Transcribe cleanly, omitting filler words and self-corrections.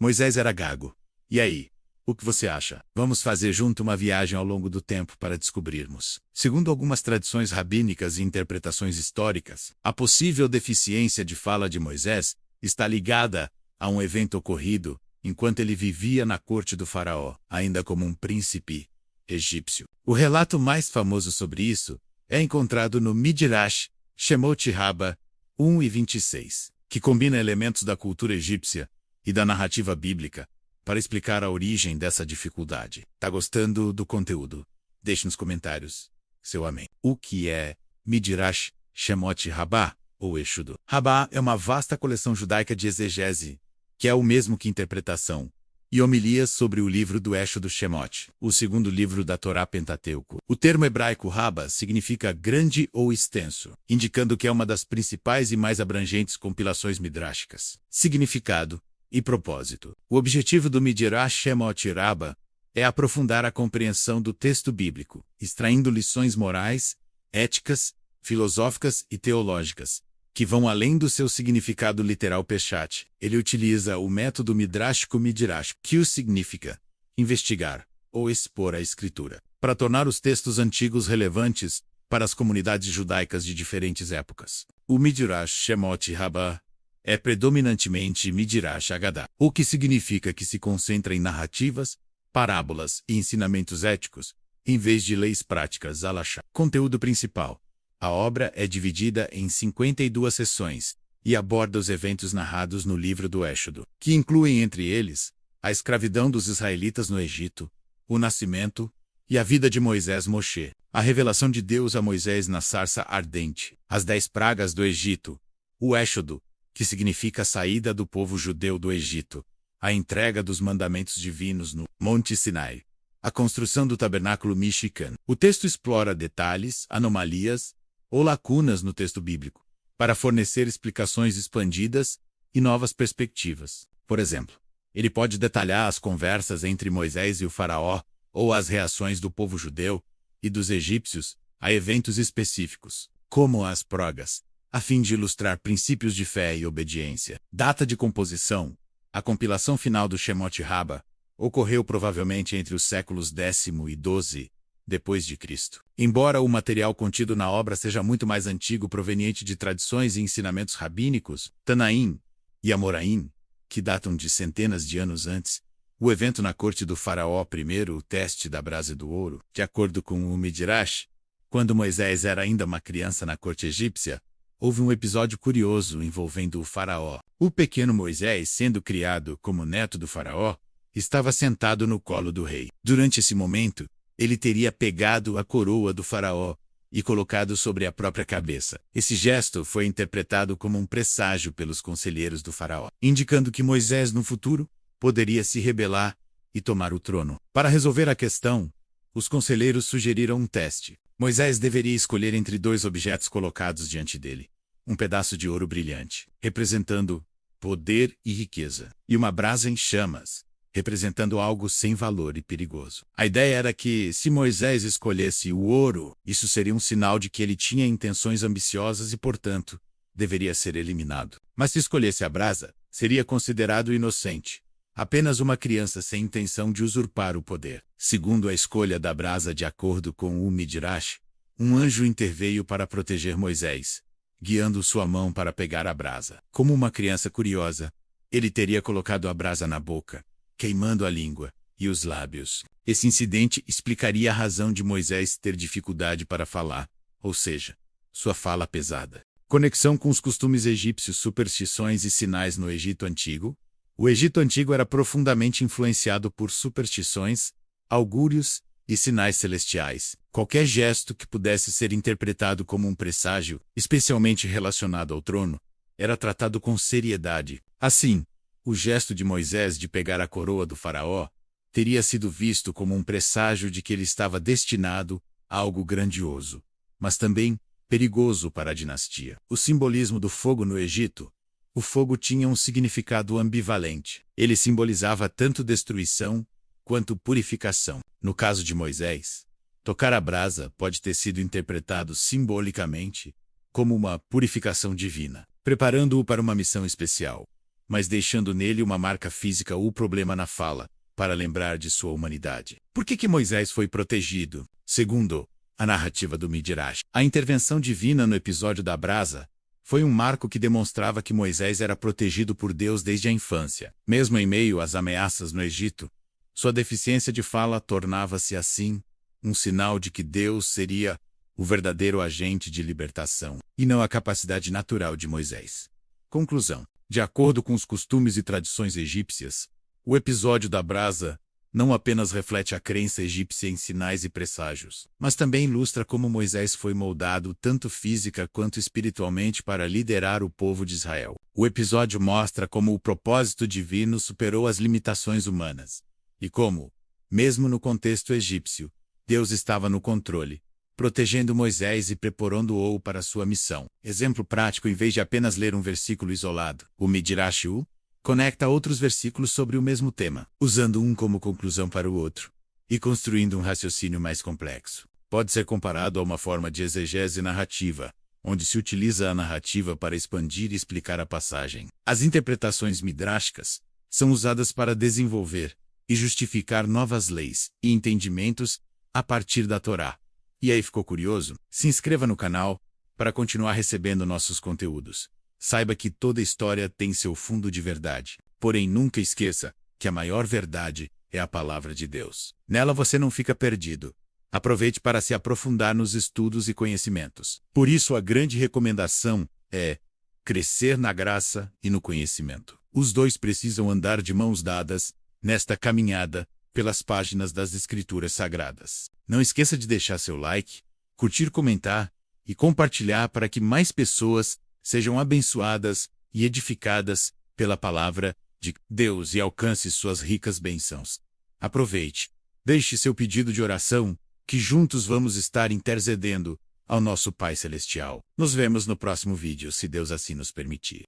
Moisés era gago. E aí? O que você acha? Vamos fazer junto uma viagem ao longo do tempo para descobrirmos. Segundo algumas tradições rabínicas e interpretações históricas, a possível deficiência de fala de Moisés está ligada a um evento ocorrido enquanto ele vivia na corte do faraó, ainda como um príncipe egípcio. O relato mais famoso sobre isso é encontrado no Midrash Shemot Rabbah 1:26, que combina elementos da cultura egípcia e da narrativa bíblica para explicar a origem dessa dificuldade. Tá gostando do conteúdo? Deixe nos comentários seu amém. O que é Midrash Shemot Rabbah, ou Êxodo? Rabbah é uma vasta coleção judaica de exegese, que é o mesmo que interpretação, e homilias sobre o livro do Êxodo Shemot, o segundo livro da Torá Pentateuco. O termo hebraico Rabbah significa grande ou extenso, indicando que é uma das principais e mais abrangentes compilações midráshicas. Significado e propósito. O objetivo do Midrash Shemot Rabbah é aprofundar a compreensão do texto bíblico, extraindo lições morais, éticas, filosóficas e teológicas, que vão além do seu significado literal peshat. Ele utiliza o método midrástico midrash, que o significa investigar ou expor a escritura, para tornar os textos antigos relevantes para as comunidades judaicas de diferentes épocas. O Midrash Shemot Rabbah é predominantemente Midrash Haggadah, o que significa que se concentra em narrativas, parábolas e ensinamentos éticos, em vez de leis práticas halachá. Conteúdo principal. A obra é dividida em 52 seções e aborda os eventos narrados no livro do Êxodo, que incluem entre eles a escravidão dos israelitas no Egito, o nascimento e a vida de Moisés Moshe, a revelação de Deus a Moisés na sarça ardente, as 10 pragas do Egito, o Êxodo, que significa a saída do povo judeu do Egito, a entrega dos mandamentos divinos no Monte Sinai, a construção do tabernáculo Mishkan. O texto explora detalhes, anomalias ou lacunas no texto bíblico, para fornecer explicações expandidas e novas perspectivas. Por exemplo, ele pode detalhar as conversas entre Moisés e o faraó, ou as reações do povo judeu e dos egípcios a eventos específicos, como as pragas, a fim de ilustrar princípios de fé e obediência. Data de composição. A compilação final do Shemot Rabbah ocorreu provavelmente entre os séculos X e XII depois de Cristo. Embora o material contido na obra seja muito mais antigo, proveniente de tradições e ensinamentos rabínicos, Tanaim e Amoraim, que datam de centenas de anos antes, o evento na corte do faraó, primeiro o teste da brasa do ouro, de acordo com o Midrash, quando Moisés era ainda uma criança na corte egípcia, houve um episódio curioso envolvendo o faraó. O pequeno Moisés, sendo criado como neto do faraó, estava sentado no colo do rei. Durante esse momento, ele teria pegado a coroa do faraó e colocado sobre a própria cabeça. Esse gesto foi interpretado como um presságio pelos conselheiros do faraó, indicando que Moisés, no futuro, poderia se rebelar e tomar o trono. Para resolver a questão, os conselheiros sugeriram um teste. Moisés deveria escolher entre 2 objetos colocados diante dele: um pedaço de ouro brilhante, representando poder e riqueza, e uma brasa em chamas, representando algo sem valor e perigoso. A ideia era que, se Moisés escolhesse o ouro, isso seria um sinal de que ele tinha intenções ambiciosas e, portanto, deveria ser eliminado. Mas se escolhesse a brasa, seria considerado inocente, apenas uma criança sem intenção de usurpar o poder. Segundo a escolha da brasa, de acordo com o Midrash, um anjo interveio para proteger Moisés, guiando sua mão para pegar a brasa. Como uma criança curiosa, ele teria colocado a brasa na boca, queimando a língua e os lábios. Esse incidente explicaria a razão de Moisés ter dificuldade para falar, ou seja, sua fala pesada. Conexão com os costumes egípcios, superstições e sinais no Egito Antigo. O Egito Antigo era profundamente influenciado por superstições, augúrios e sinais celestiais. Qualquer gesto que pudesse ser interpretado como um presságio, especialmente relacionado ao trono, era tratado com seriedade. Assim, o gesto de Moisés de pegar a coroa do faraó teria sido visto como um presságio de que ele estava destinado a algo grandioso, mas também perigoso para a dinastia. O simbolismo do fogo no Egito. O fogo tinha um significado ambivalente. Ele simbolizava tanto destruição quanto purificação. No caso de Moisés, tocar a brasa pode ter sido interpretado simbolicamente como uma purificação divina, preparando-o para uma missão especial. mas deixando nele uma marca física ou problema na fala, para lembrar de sua humanidade. Por que Moisés foi protegido? Segundo a narrativa do Midrash, a intervenção divina no episódio da brasa foi um marco que demonstrava que Moisés era protegido por Deus desde a infância. Mesmo em meio às ameaças no Egito, sua deficiência de fala tornava-se, assim, um sinal de que Deus seria o verdadeiro agente de libertação, e não a capacidade natural de Moisés. Conclusão. De acordo com os costumes e tradições egípcias, o episódio da brasa não apenas reflete a crença egípcia em sinais e presságios, mas também ilustra como Moisés foi moldado tanto física quanto espiritualmente para liderar o povo de Israel. O episódio mostra como o propósito divino superou as limitações humanas, e como, mesmo no contexto egípcio, Deus estava no controle, protegendo Moisés e preparando-o para sua missão. Exemplo prático: em vez de apenas ler um versículo isolado, o Midrash conecta outros versículos sobre o mesmo tema, usando um como conclusão para o outro, e construindo um raciocínio mais complexo. Pode ser comparado a uma forma de exegese narrativa, onde se utiliza a narrativa para expandir e explicar a passagem. As interpretações midráshicas são usadas para desenvolver e justificar novas leis e entendimentos a partir da Torá. E aí, ficou curioso? Se inscreva no canal para continuar recebendo nossos conteúdos. Saiba que toda história tem seu fundo de verdade. Porém, nunca esqueça que a maior verdade é a palavra de Deus. Nela você não fica perdido. Aproveite para se aprofundar nos estudos e conhecimentos. Por isso, a grande recomendação é crescer na graça e no conhecimento. Os dois precisam andar de mãos dadas nesta caminhada pelas páginas das Escrituras Sagradas. Não esqueça de deixar seu like, curtir, comentar e compartilhar para que mais pessoas sejam abençoadas e edificadas pela palavra de Deus e alcance suas ricas bênçãos. Aproveite, deixe seu pedido de oração, que juntos vamos estar intercedendo ao nosso Pai Celestial. Nos vemos no próximo vídeo, se Deus assim nos permitir.